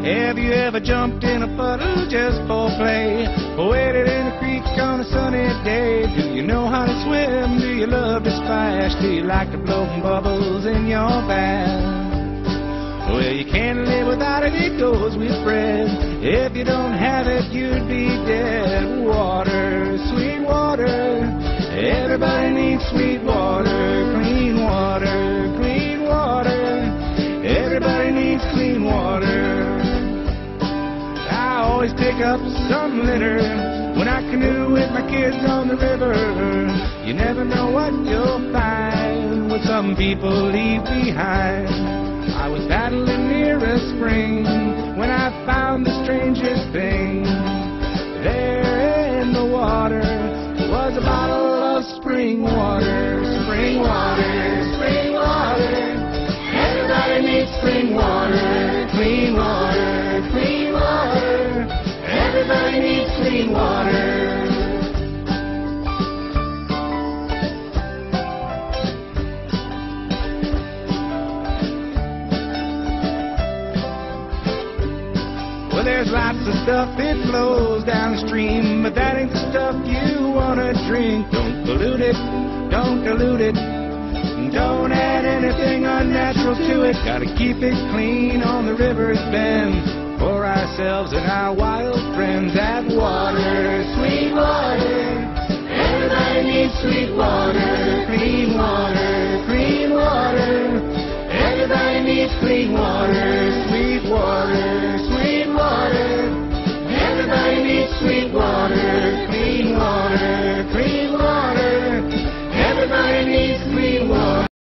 Have you ever jumped in a puddle just for play? Or waded in a creek on a sunny day? Do you know how to swim? Do you love to splash? Do you like to blow bubbles in your bath? Well, you can't live without it, it goes with bread. If you don't have it, you'd be dead. Water, sweet water, everybody needs sweet water. Clean water, clean water, everybody needs clean water. I always pick up some litter when I canoe with my kids on the river. You never know what you'll find, what some people leave behind. I was paddling near a spring when I found the strangest thing. There in the water was a bottle of spring water. Spring water, spring water, everybody needs spring water. Clean water, clean water, everybody needs clean water. There's lots of stuff that flows downstream, but that ain't the stuff you wanna drink. Don't pollute it, don't dilute it, don't add anything unnatural to it. Gotta keep it clean on the river's bend for ourselves and our wild friends. That water, sweet water, everybody needs sweet water. Clean water, clean water, everybody needs clean water. Sweet water, sweet water, everybody needs sweet water. Clean water, clean water, everybody needs clean water.